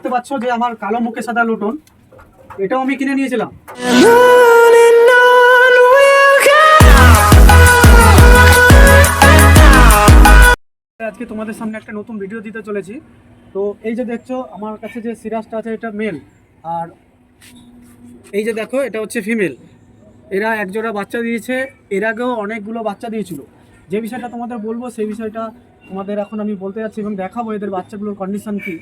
দেখতে পাচ্ছ যে আমার কালো মুখে সাদা লোটন, এটাও আমি কিনে নিয়েছিলাম। আজকে তোমাদের সামনে একটা নতুন ভিডিও দিতে চলেছি। তো এই যে দেখছো আমার কাছে যে সিরাজটা আছে এটা মেল, আর এই যে দেখো এটা হচ্ছে ফিমেল। এরা এক জোড়া বাচ্চা দিয়েছে, এর আগেও অনেকগুলো বাচ্চা দিয়েছিল। যে বিষয়টা তোমাদের বলবো সেই বিষয়টা তোমাদের এখন আমি বলতে যাচ্ছি এবং দেখাবো এদের বাচ্চাগুলোর কন্ডিশন কী।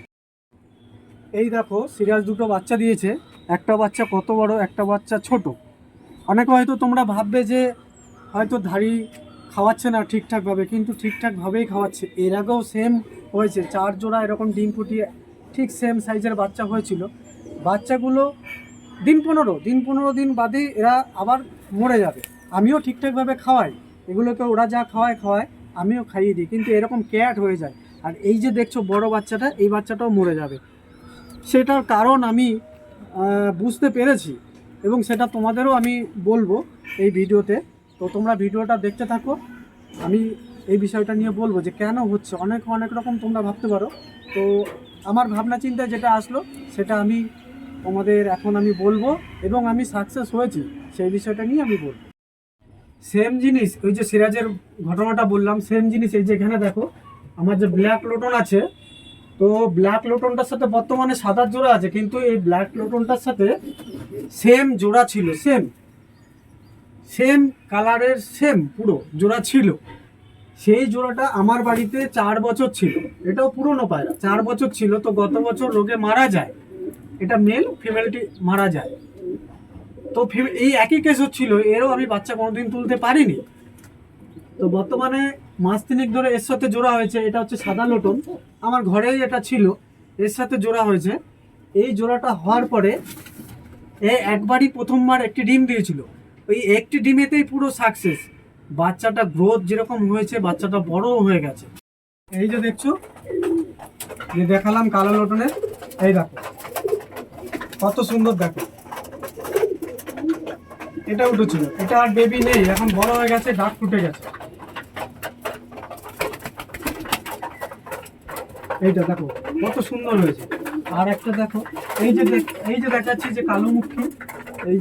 এই দেখো সিরাজ দুটো বাচ্চা দিয়েছে, একটা বাচ্চা কত বড়, একটা বাচ্চা ছোট। অনেকে হয়তো তোমরা ভাববে যে হয়তো ধাড়ি খাওয়াচ্ছে না ঠিকঠাকভাবে, কিন্তু ঠিকঠাকভাবেই খাওয়াচ্ছে। এর আগেও সেম হয়েছে, 4 জোড়া এরকম ডিম ফুটিয়ে ঠিক সেম সাইজের বাচ্চা হয়েছিল। বাচ্চাগুলো দিন 15 দিন বাদেই এরা আবার মরে যাবে। আমিও ঠিকঠাকভাবে খাওয়াই, এগুলোকে ওরা যা খাওয়ায় আমিও খাইয়ে দিই, কিন্তু এরকম ক্যাট হয়ে যায়। আর এই যে দেখছো বড় বাচ্চাটা, এই বাচ্চাটাও মরে যাবে। সেটার কারণ আমি বুঝতে পেরেছি এবং সেটা তোমাদেরও আমি বলবো এই ভিডিওতে। তো তোমরা ভিডিওটা দেখতে থাকো, আমি এই বিষয়টা নিয়ে বলবো যে কেন হচ্ছে। অনেক রকম তোমরা ভাবতে পারো। তো আমার ভাবনা চিন্তা যেটা আসলো সেটা আমি তোমাদের এখন আমি বলবো, এবং আমি সাকসেস হয়েছি সেই বিষয়টা নিয়ে আমি বলবো। সেম জিনিস ওই যে সিরাজের ঘটনাটা বললাম, সেম জিনিস এই যে এখানে দেখো আমার যে ব্ল্যাক লোটন আছে। তো ব্ল্যাক লোটনটার সাথে বর্তমানে সাদা জোড়া আছে, কিন্তু এই ব্ল্যাক লোটনটার সাথে সেম জোড়া ছিল, সেম কালারের সেম পুরো জোড়া ছিল। সেই জোড়াটা আমার বাড়িতে 4 বছর ছিল, এটাও পুরনো পায়রা, 4 বছর ছিল। তো গত বছর রোগে মারা যায়, এটা মেল, ফিমেলটি মারা যায়। তো এই একই কেস হচ্ছিল, এরও আমি বাচ্চা কোনোদিন তুলতে পারিনি। তো বর্তমানে মাস তিনেক ধরে এর সাথে জোড়া হয়েছে। এটা হচ্ছে সাদা লোটন, আমার ঘরেই এটা ছিল, এর সাথে জোড়া হয়েছে। এই জোড়াটা হওয়ার পরে একবারই প্রথমবার একটি ডিম দিয়েছিল, ওই একটি ডিমেতেই পুরো সাকসেস। বাচ্চাটা গ্রোথ যেরকম হয়েছে, বাচ্চাটা বড়ও হয়ে গেছে। এই যে দেখছো যে দেখালাম কালো লোটনের, এই দেখো কত সুন্দর, দেখো এটা উঠেছিল, এটা আর বেবি নেই, এখন বড় হয়ে গেছে, ডাক ফুটে গেছে। এইটা দেখো কত সুন্দর হয়েছে। আর একটা দেখো এই যে দেখাচ্ছি যে কালো মুখী, এই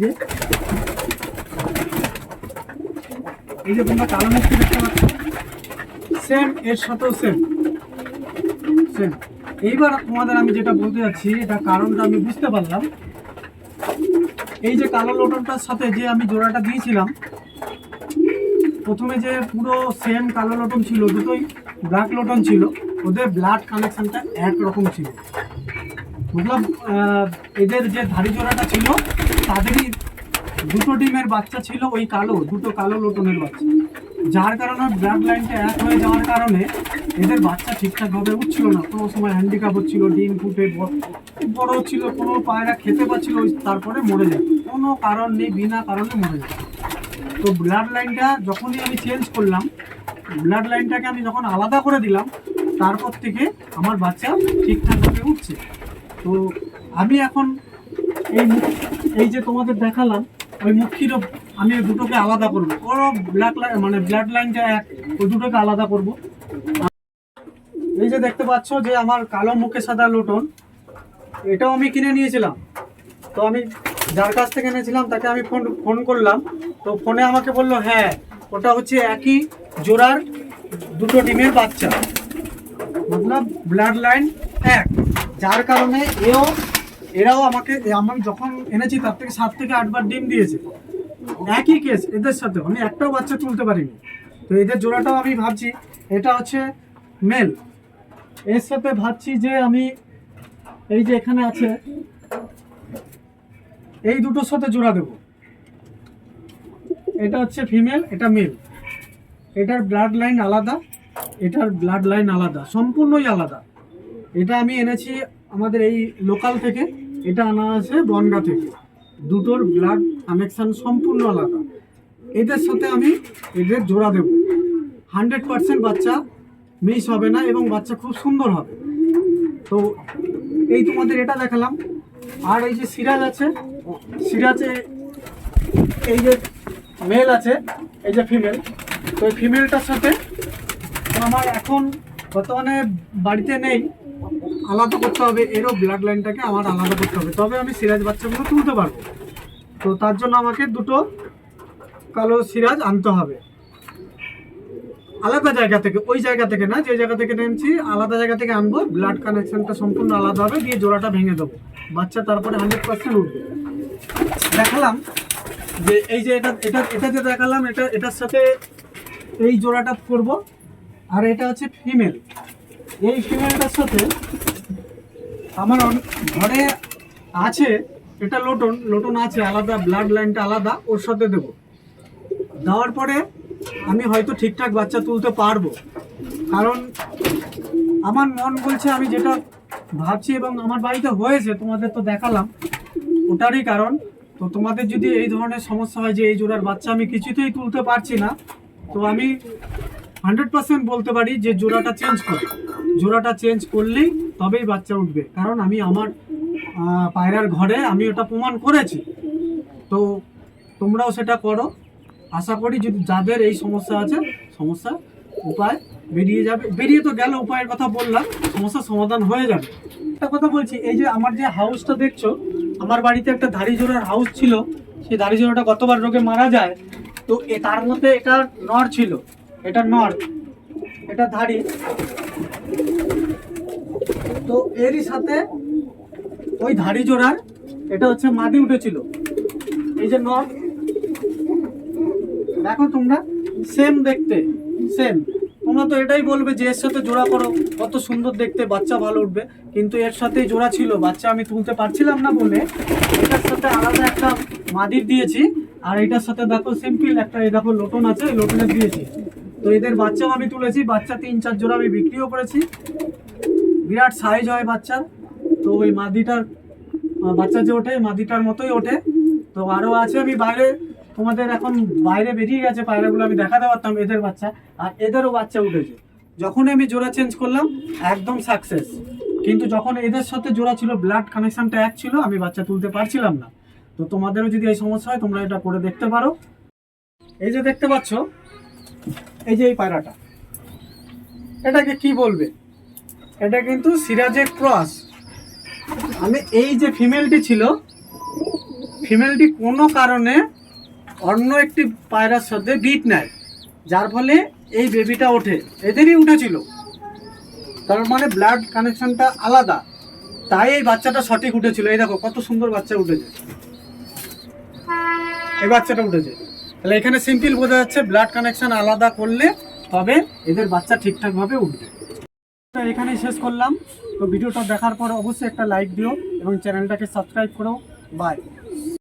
যে তোমরা কালো মুখী দেখতে পাচ্ছ, সেম এর সাথেও সেম। এইবার তোমাদের আমি যেটা বলতে যাচ্ছি, এটা কারণটা আমি বুঝতে পারলাম। এই যে কালো লোটনটার সাথে যে আমি জোড়াটা দিয়েছিলাম, প্রথমে যে পুরো সেম কালো লোটন ছিল, দুটোই ব্ল্যাক লোটন ছিল, ওদের ব্লাড কানেকশনটা একরকম ছিল। বুঝলাম এদের যে ধাড়ি জোড়াটা ছিল তাদেরই দুটো ডিমের বাচ্চা ছিল, ওই দুটো কালো লোটনের বাচ্চা, যার কারণে ব্লাড লাইনটা এক হয়ে যাওয়ার কারণে এদের বাচ্চা ঠিকঠাকভাবে উঠছিল না। কোনো সময় হ্যান্ডিক্যাপ হচ্ছিল, ডিম ফুটে বড় হচ্ছিল, কোনো পায়রা খেতে পাচ্ছিল, তারপরে মরে যায়, কোনো কারণ নেই, বিনা কারণে মরে যায়। তো ব্লাড লাইনটা যখনই আমি চেঞ্জ করলাম, ব্লাড লাইনটাকে আমি যখন আলাদা করে দিলাম, তারপর থেকে আমার বাচ্চা ঠিকঠাকভাবে উঠছে। তো আমি এখন এই যে তোমাদের দেখালাম, ওই মুখিরও আমি দুটোকে আলাদা করবো, ওরও ব্লাড লাইনটা এক, ওই দুটোকে আলাদা করব। এই যে দেখতে পাচ্ছ যে আমার কালো মুখে সাদা লোটন, এটাও আমি কিনে নিয়েছিলাম। তো আমি যার কাছ থেকে এনেছিলাম তাকে আমি ফোন করলাম, তো ফোনে আমাকে বললো হ্যাঁ ওটা হচ্ছে একই জোড়ার দুটো ডিমের বাচ্চা, মতলব ব্লাড লাইন এক, যার কারণে এরাও আমাকে, আমি যখন এনেছি তার থেকে 7 থেকে 8 বার ডিম দিয়েছে। একই কেস এদের সাথে, আমি একটাও বাচ্চা তুলতে পারিনি। তো এদের জোড়াটাও আমি ভাবছি এটা হচ্ছে মেল। এর সাথে ভাবছি যে আমি এই যে এখানে আছে এই দুটোর সাথে জোড়া দেব। এটা হচ্ছে ফিমেল, এটা মেল, এটার ব্লাড লাইন আলাদা, এটার ব্লাড লাইন আলাদা, সম্পূর্ণই আলাদা। এটা আমি এনেছি আমাদের এই লোকাল থেকে, এটা আনা আছে বনগা থেকে। দুটোর ব্লাড কানেকশান সম্পূর্ণ আলাদা। এদের সাথে আমি এদের জোড়া দেব, 100% বাচ্চা মিস হবে না এবং বাচ্চা খুব সুন্দর হবে। তো এই তোমাদের এটা দেখালাম। আর এই যে সিরাজ আছে, সিরাজে এই যে মেল আছে, এই যে ফিমেল। তো এই ফিমেলটার সাথে আমার এখন বর্তমানে বাড়িতে নেই, আলাদা করতে হবে, এরও ব্লাড লাইনটাকে আমার আলাদা করতে হবে, তবে আমি সিরাজ বাচ্চাগুলো তুলতে পারবো। তো তার জন্য আমাকে দুটো কালো সিরাজ আনতে হবে আলাদা জায়গা থেকে, ওই জায়গা থেকে না, যে জায়গা থেকে নিয়েছি আলাদা জায়গা থেকে আনবো। ব্লাড কানেকশনটা সম্পূর্ণ আলাদা হবে, দিয়ে জোড়াটা ভেঙে দেবো, বাচ্চা তারপরে 100% উঠবে। দেখালাম যে এই যে এটা যে দেখালাম, এটার সাথে এই জোড়াটা করব। আর এটা হচ্ছে ফিমেল, এই ফিমেলটার সাথে আমার ঘরে আছে, এটা লোটন আছে আলাদা, ব্লাড লাইনটা আলাদা, ওর সাথে দেবো। দেওয়ার পরে আমি হয়তো ঠিকঠাক বাচ্চা তুলতে পারবো, কারণ আমার মন বলছে, আমি যেটা ভাবছি এবং আমার বাড়িতে হয়েছে, তোমাদের তো দেখালাম, ওটারই কারণ। তো তোমাদের যদি এই ধরনের সমস্যা হয় যে এই জোড়ার বাচ্চা আমি কিছুতেই তুলতে পারছি না, তো আমি 100% বলতে পারি যে জোড়াটা চেঞ্জ করো। জোড়াটা চেঞ্জ করলেই তবেই বাচ্চা উঠবে, কারণ আমি আমার পায়রার ঘরে আমি ওটা প্রমাণ করেছি। তো তোমরাও সেটা করো। আশা করি যদি যাদের এই সমস্যা আছে, সমস্যা উপায় বেরিয়ে যাবে, বেরিয়ে তো গেল, উপায়ের কথা বললাম, সমস্যার সমাধান হয়ে যাবে। একটা কথা বলছি, এই যে আমার যে হাউসটা দেখছো, আমার বাড়িতে একটা ধাড়ি জোড়ার হাউস ছিল, সেই ধাড়ি জোড়াটা গতবার রোগে মারা যায়। তো তার মধ্যে এটা নর ছিল, এটা নর, এটা ধাড়ি। তো এরই সাথে ওই ধাড়ি জোড়ার এটা হচ্ছে মাদি উঠেছিল, এই যে নর, দেখো তোমরা সেম দেখতে, সেম। তোমরা তো এটাই বলবে যে এর সাথে জোড়া করো, কত সুন্দর দেখতে, বাচ্চা ভালো উঠবে, কিন্তু এর সাথেই জোড়া ছিল, বাচ্চা আমি তুলতে পারছিলাম না বলে এটার সাথে আলাদা একটা মাদির দিয়েছি। আর এটার সাথে দেখো সিম্পল একটা, এই দেখো লোটন আছে, লোটনের দিয়েছি। তো এদের বাচ্চাও আমি তুলেছি, বাচ্চা 3-4 জোড়া আমি বিক্রিও করেছি, বিরাট সাইজ হয় বাচ্চার। তো ওই মাদিটার বাচ্চা যে ওঠে, মাদিটার মতোই ওঠে। তো আরও আছে, আমি বাইরে, তোমাদের এখন বাইরে বেরিয়ে গেছে পায়রাগুলো, আমি দেখাতে পারতাম এদের বাচ্চা, আর এদেরও বাচ্চা উঠেছে। যখন আমি জোড়া চেঞ্জ করলাম একদম সাকসেস, কিন্তু যখন এদের সাথে জোড়া ছিল, ব্লাড কানেকশনটা এক ছিল, আমি বাচ্চা তুলতে পারছিলাম না। তো তোমাদেরও যদি এই সমস্যা হয়, তোমরা এটা করে দেখতে পারো। এই যে দেখতে পাচ্ছ, এই যে এই পায়রাটা, এটাকে কি বলবে, এটা কিন্তু সিরাজের ক্রস। আমি এই যে ফিমেলটি ছিল, ফিমেলটি কোনো কারণে অন্য একটি পায়রার সাথে বিট নেয়, যার ফলে এই বেবিটা ওঠে, এদেরই উঠেছিল, তার মানে ব্লাড কানেকশনটা আলাদা, তাই এই বাচ্চাটা সঠিক উঠেছিল। এই দেখো কত সুন্দর বাচ্চা উঠেছে, এই বাচ্চাটা উঠেছে। তাহলে এখানে সিম্পল বোঝা যাচ্ছে ব্লাড কানেকশন আলাদা করলে তবে এদের বাচ্চা ঠিকঠাকভাবে উঠবে। এখানেই শেষ করলাম। তো ভিডিওটা দেখার পর অবশ্যই একটা লাইক দিও এবং চ্যানেলটাকে সাবস্ক্রাইব করো। বাই।